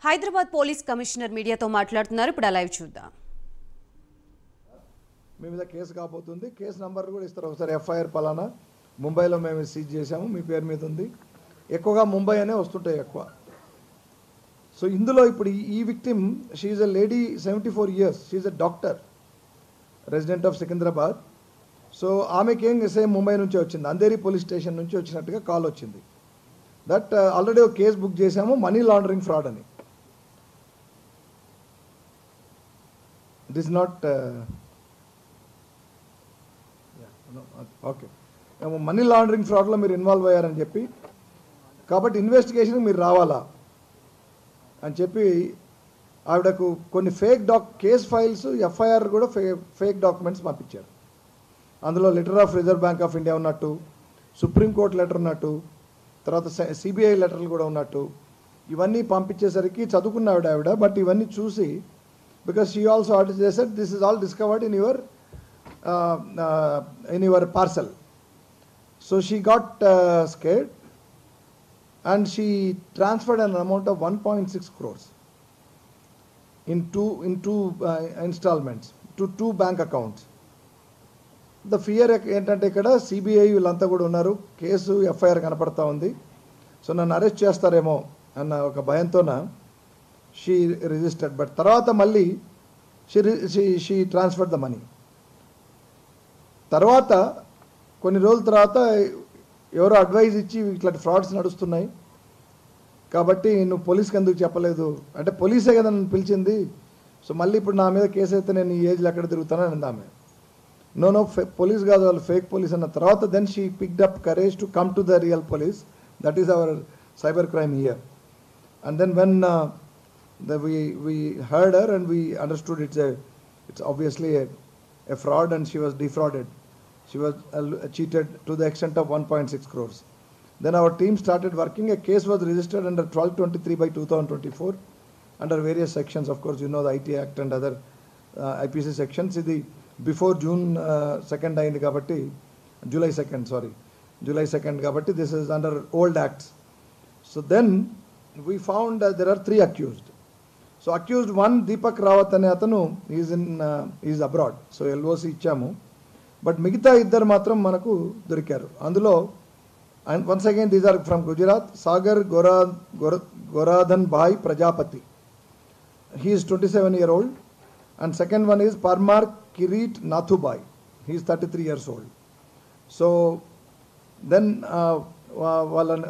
Hyderabad police commissioner మీడియాతో మాట్లాడుతున్నారు. ఇప్పుడు లైవ్ చూద్దాం. మీ మీద కేసు కాబోతుంది. కేసు నంబర్ కూడా ఇస్తారు ఒకసారి. ఎఫ్ఐఆర్ పలానా ముంబైలో మేము సీజ్ చేశాము, మీ పేరు మీద ఉంది. ఎక్కువగా ముంబై అనే వస్తుంటాయి ఎక్కువ. సో ఇందులో ఇప్పుడు ఈ victim, she is a lady 74 years, she is a doctor, resident of Secunderabad. So ఆమెకి ఏం సేమ్ ముంబై నుంచి వచ్చింది, అంధేరి పోలీస్ స్టేషన్ నుంచి వచ్చినట్టుగా కాల్ వచ్చింది. దట్ ఆల్రెడీ ఒక కేసు బుక్ చేశాము, మనీ లాండరింగ్ ఫ్రాడ్ అని. It is not okay, money laundering ఫ్రాడ్లో మీరు ఇన్వాల్వ్ అయ్యారని చెప్పి, కాబట్టి ఇన్వెస్టిగేషన్కి మీరు రావాలా అని చెప్పి ఆవిడకు కొన్ని కేస్ ఫైల్స్, ఎఫ్ఐఆర్ కూడా ఫేక్ డాక్యుమెంట్స్ పంపించారు. అందులో letter of reserve bank of India ఉన్నట్టు, సుప్రీంకోర్టు లెటర్ ఉన్నట్టు, తర్వాత సిబిఐ లెటర్లు కూడా ఉన్నట్టు, ఇవన్నీ పంపించేసరికి చదువుకున్న ఆవిడ. బట్ ఇవన్నీ చూసి, బికాస్ షీ ఆల్సో ఆర్డర్ చేశారు, this is all discovered in your parcel. So she got scared and she transferred an amount of 1.6 crores in two installments to 2 bank accounts. The fear ఏంటంటే ఇక్కడ CBI వీళ్ళంతా కూడా ఉన్నారు, case FIR కనపడతా ఉంది, so నన్ను arrest చేస్తారేమో అన్న ఒక భయంతోన షీ రిజిస్టర్డ్. బట్ తర్వాత మళ్ళీ షీ ట్రాన్స్ఫర్డ్ ద మనీ. తర్వాత కొన్ని రోజుల తర్వాత ఎవరో అడ్వైజ్ ఇచ్చి ఇట్లాంటి ఫ్రాడ్స్ నడుస్తున్నాయి కాబట్టి నువ్వు పోలీస్కి ఎందుకు చెప్పలేదు అంటే, పోలీసే కదా నన్ను పిలిచింది, సో మళ్ళీ ఇప్పుడు నా మీద కేసు అయితే నేను ఈ ఏజ్లో ఎక్కడ తిరుగుతానని అంది ఆమె. నో పోలీస్ కాదు, వాళ్ళు ఫేక్ పోలీస్ అన్న తర్వాత then she picked up courage to come to the real police. That is our cyber crime here. And then when we heard her and we understood it's obviously a fraud and she was defrauded. She was cheated to the extent of 1.6 crores. Then our team started working. A case was registered under 1223/2024 under various sections. Of course, you know the IT Act and other IPC sections. Idi before June 2nd ayindi kabatti, July 2nd kabatti this is under old acts. So then we found there are 3 accused. So accused 1, Deepak Rawat ane atanu, he is abroad. So LOC ichamu. But మిగతా ఇద్దరు మాత్రం మనకు దొరికారు. అందులో and once again these are from Gujarat. Sagar Goradhan Bhai Prajapati, he is 27 years old. And second one is Parmar Kirit Nathubhai, he is 33 years old. So then వాళ్ళని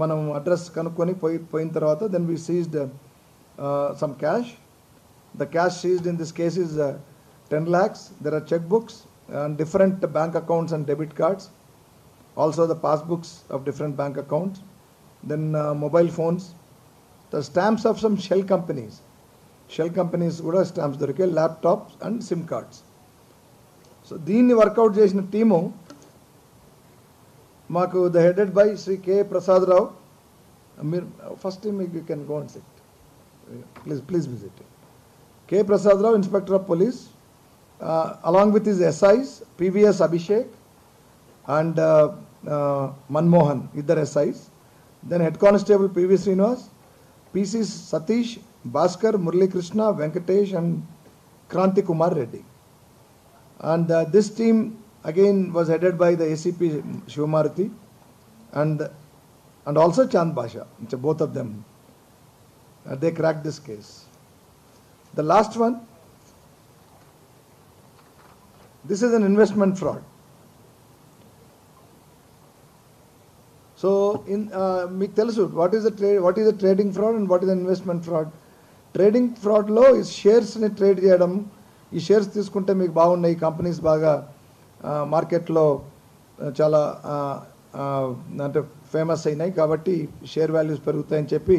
మనం address కనుక్కొని పోయిన తర్వాత then we seized some cash. The cash seized in this case is 10 lakhs. There are cheque books and different bank accounts and debit cards, also the passbooks of different bank accounts, then mobile phones, the stamps of some shell companies kuda stamps dorike, laptops and sim cards. So deenni workout chesina team maaku the headed by Sri K Prasad Rao. First time you can go and sit, please visit. K Prasad Rao, Inspector of Police, along with his SIs PVS Abhishek and Manmohan, idhar SIs. Then Head Constable PV Srinivas, PCs Satish, Bhaskar, Murali Krishna, Venkatesh and Kranti Kumar Reddy. And this team again was headed by the ACP Shivamaruti and also Chand Basha. Both of them, they cracked this case. The last one, this is an investment fraud. So in మీకు తెలుసు what is a trading fraud and what is an investment fraud. Trading fraud లో is shares ని trade చేయడం. ఈ shares తీసుకుంటే మీకు బాగున్నాయి, companies బాగా మార్కెట్లో చాలా అంటే ఫేమస్ అయినాయి కాబట్టి షేర్ వాల్యూస్ పెరుగుతాయని చెప్పి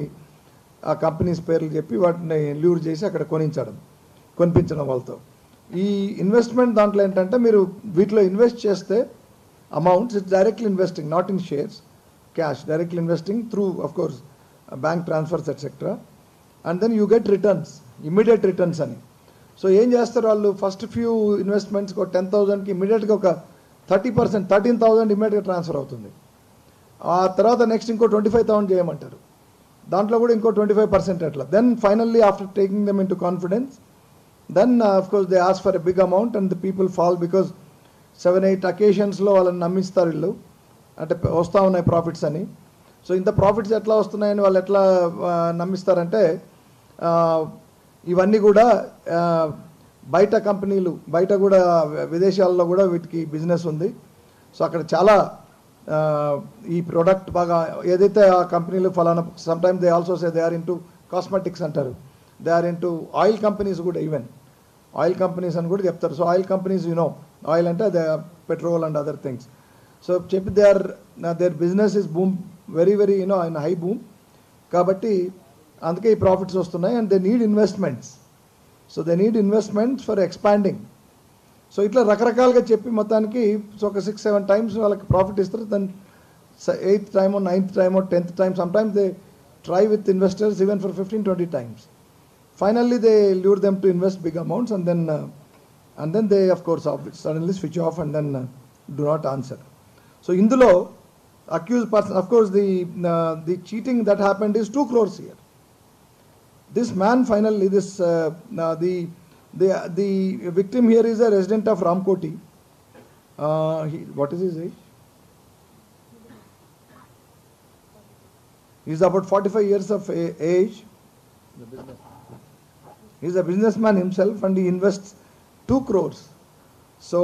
ఆ కంపెనీస్ పేర్లు చెప్పి వాటిని ల్యూర్ చేసి అక్కడ కొనిపించడం వాళ్ళతో. ఈ ఇన్వెస్ట్మెంట్ దాంట్లో ఏంటంటే మీరు వీటిలో ఇన్వెస్ట్ చేస్తే amounts, it's directly investing, not in shares, cash, directly investing through of course bank transfers etcetera. And then you get returns, immediate returns అని. సో ఏం చేస్తారు వాళ్ళు, ఫస్ట్ ఫ్యూ ఇన్వెస్ట్మెంట్స్కి 10,000కి ఇమ్మీడియట్గా ఒక 30%, 13,000 ఇమ్మీడియట్గా ట్రాన్స్ఫర్ అవుతుంది. ఆ తర్వాత నెక్స్ట్ ఇంకో 25,000 చేయమంటారు. దాంట్లో కూడా ఇంకో 25% అట్లా. Then finally after taking them in to confidence, then of course they ask for a big amount and the people fall because 7-8 అకేషన్స్లో వాళ్ళని నమ్మిస్తారు వీళ్ళు, అంటే వస్తూ ఉన్నాయి ప్రాఫిట్స్ అని. సో ఇంత ప్రాఫిట్స్ ఎట్లా వస్తున్నాయని వాళ్ళు ఎట్లా నమ్మిస్తారంటే, ఇవన్నీ కూడా బయట కంపెనీలు, బయట కూడా విదేశాల్లో కూడా వీటికి బిజినెస్ ఉంది. సో అక్కడ చాలా ఈ ప్రోడక్ట్ బాగా ఏదైతే ఆ కంపెనీలు ఫలానా, some time they also say they are into cosmetics అంటారు, they are into oil companies కూడా, ఈవెన్ ఆయిల్ కంపెనీస్ అని కూడా చెప్తారు. సో ఆయిల్ కంపెనీస్ ఆయిల్ అంటే they petrol and other things. So చెప్పి their business is boom very very in high boom. కాబట్టి అందుకే ఈ ప్రాఫిట్స్ వస్తున్నాయి. And they need investments. So they need investments for expanding. So ఇట్లా రకరకాలుగా చెప్పి మొత్తానికి సో ఒక 6-7 times వాళ్ళకి ప్రాఫిట్ ఇస్తారు. Then 8th time or 9th time or 10th time, sometimes they try with investors even for 15-20 times. Finally they lure them to invest big amounts, and then they of course suddenly switch off and then do not answer. So indulo accused person, of course the cheating that happened is 2 crores here. This man finally, the victim here is a resident of Ramkoti. What is his age? He's about 45 years of age. He's a businessman himself, and he invests 2 crores. So,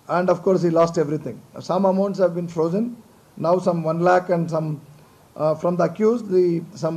and of course he lost everything. Some amounts have been frozen. Now some 1 lakh and some from the accused, some